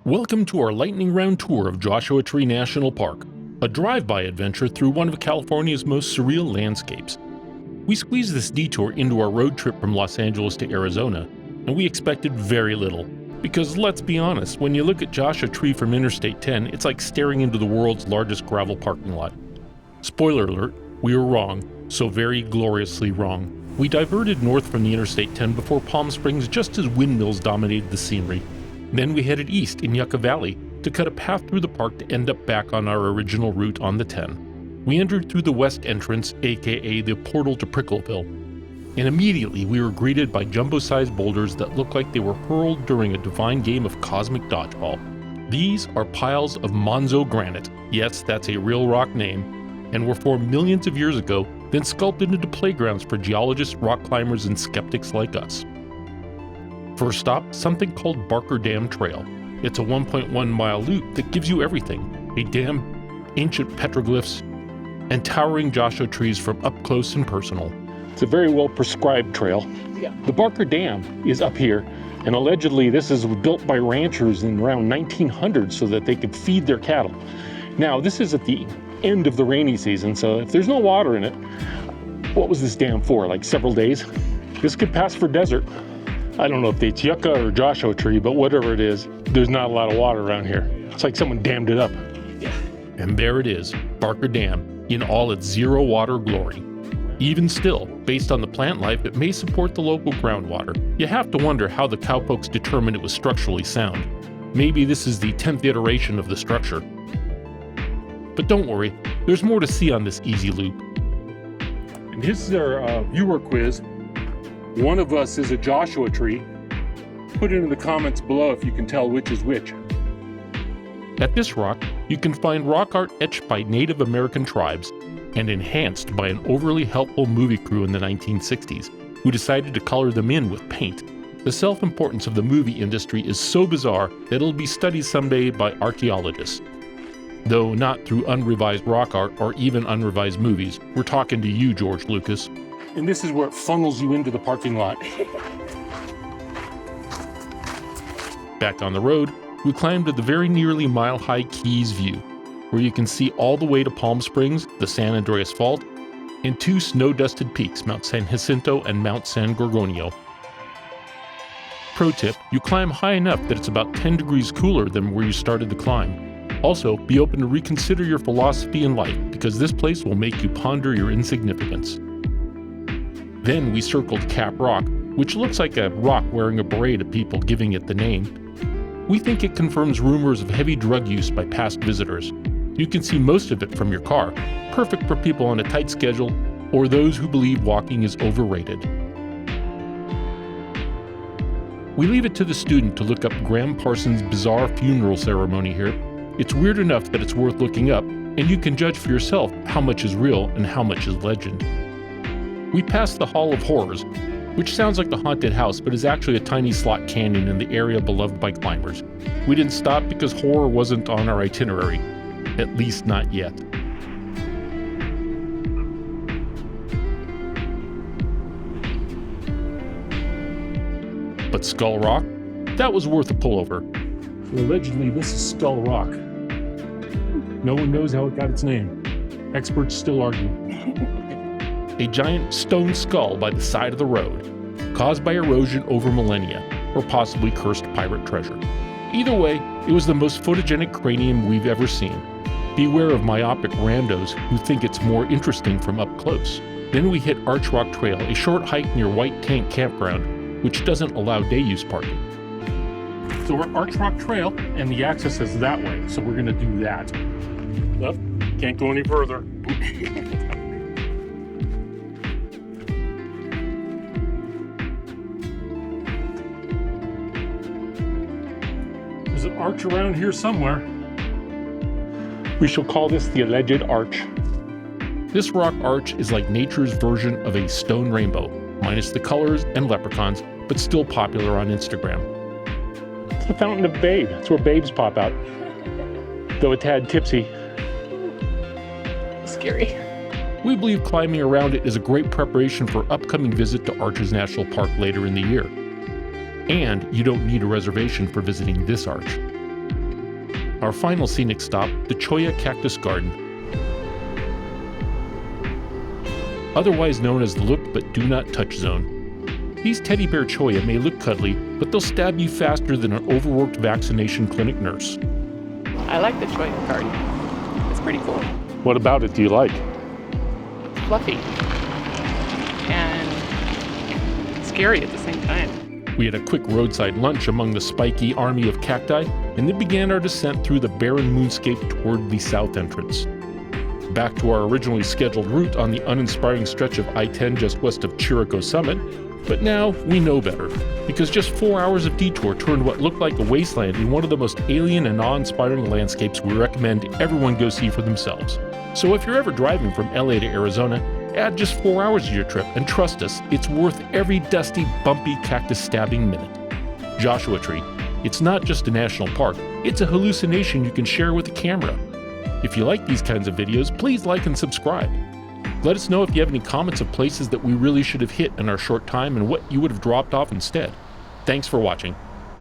Welcome to our lightning round tour of Joshua Tree National Park, a drive-by adventure through one of California's most surreal landscapes. We squeezed this detour into our road trip from Los Angeles to Arizona, and we expected very little. Because let's be honest, when you look at Joshua Tree from Interstate 10, it's like staring into the world's largest gravel parking lot. Spoiler alert, we were wrong, so very gloriously wrong. We diverted north from the Interstate 10 before Palm Springs just as windmills dominated the scenery. Then we headed east in Yucca Valley to cut a path through the park to end up back on our original route on the 10. We entered through the west entrance, aka the portal to Prickleville, and immediately we were greeted by jumbo-sized boulders that looked like they were hurled during a divine game of cosmic dodgeball. These are piles of Monzogranite, yes, that's a real rock name, and were formed millions of years ago, then sculpted into playgrounds for geologists, rock climbers, and skeptics like us. First stop, something called Barker Dam Trail. It's a 1.1-mile loop that gives you everything: a dam, ancient petroglyphs, and towering Joshua trees from up close and personal. It's a very well prescribed trail. Yeah. The Barker Dam is up here, and allegedly this is built by ranchers in around 1900 so that they could feed their cattle. Now, this is at the end of the rainy season, so if there's no water in it, what was this dam for, like several days? This could pass for desert. I don't know if it's Yucca or Joshua Tree, but whatever it is, there's not a lot of water around here. It's like someone dammed it up. Yeah. And there it is, Barker Dam, in all its zero water glory. Even still, based on the plant life, it may support the local groundwater. You have to wonder how the cowpokes determined it was structurally sound. Maybe this is the 10th iteration of the structure. But don't worry, there's more to see on this easy loop. And this is our viewer quiz. One of us is a Joshua tree. Put it in the comments below if you can tell which is which. At this rock, you can find rock art etched by Native American tribes and enhanced by an overly helpful movie crew in the 1960s, who decided to color them in with paint. The self-importance of the movie industry is so bizarre that it'll be studied someday by archaeologists. Though not through unrevised rock art or even unrevised movies. We're talking to you, George Lucas. And this is where it funnels you into the parking lot. Back on the road, we climbed to the very nearly mile-high Keys View, where you can see all the way to Palm Springs, the San Andreas Fault, and two snow-dusted peaks, Mount San Jacinto and Mount San Gorgonio. Pro tip, you climb high enough that it's about 10 degrees cooler than where you started the climb. Also, be open to reconsider your philosophy in life, because this place will make you ponder your insignificance. Then we circled Cap Rock, which looks like a rock wearing a beret of people giving it the name. We think it confirms rumors of heavy drug use by past visitors. You can see most of it from your car, perfect for people on a tight schedule or those who believe walking is overrated. We leave it to the student to look up Graham Parsons' bizarre funeral ceremony here. It's weird enough that it's worth looking up, and you can judge for yourself how much is real and how much is legend. We passed the Hall of Horrors, which sounds like the haunted house, but is actually a tiny slot canyon in the area beloved by climbers. We didn't stop because horror wasn't on our itinerary, at least not yet. But Skull Rock? That was worth a pullover. Allegedly, this is Skull Rock. No one knows how it got its name. Experts still argue. A giant stone skull by the side of the road, caused by erosion over millennia, or possibly cursed pirate treasure. Either way, it was the most photogenic cranium we've ever seen. Beware of myopic randos who think it's more interesting from up close. Then we hit Arch Rock Trail, a short hike near White Tank Campground, which doesn't allow day use parking. So we're at Arch Rock Trail, and the access is that way, so we're gonna do that. Nope, can't go any further. There's an arch around here somewhere. We shall call this the alleged arch. This rock arch is like nature's version of a stone rainbow, minus the colors and leprechauns, but still popular on Instagram. It's the Fountain of Babe. It's where babes pop out. Though a tad tipsy. Scary. We believe climbing around it is a great preparation for upcoming visit to Arches National Park later in the year. And you don't need a reservation for visiting this arch. Our final scenic stop, the Cholla Cactus Garden. Otherwise known as the look but do not touch zone. These teddy bear cholla may look cuddly, but they'll stab you faster than an overworked vaccination clinic nurse. I like the Cholla garden. It's pretty cool. What about it do you like? Fluffy. And scary at the same time. We had a quick roadside lunch among the spiky army of cacti, and then began our descent through the barren moonscape toward the south entrance. Back to our originally scheduled route on the uninspiring stretch of I-10 just west of Chirico Summit, but now we know better, because just 4 hours of detour turned what looked like a wasteland in one of the most alien and awe-inspiring landscapes we recommend everyone go see for themselves. So if you're ever driving from LA to Arizona, add just 4 hours to your trip, and trust us, it's worth every dusty, bumpy, cactus-stabbing minute. Joshua Tree. It's not just a national park, it's a hallucination you can share with a camera. If you like these kinds of videos, please like and subscribe. Let us know if you have any comments of places that we really should have hit in our short time and what you would have dropped off instead. Thanks for watching.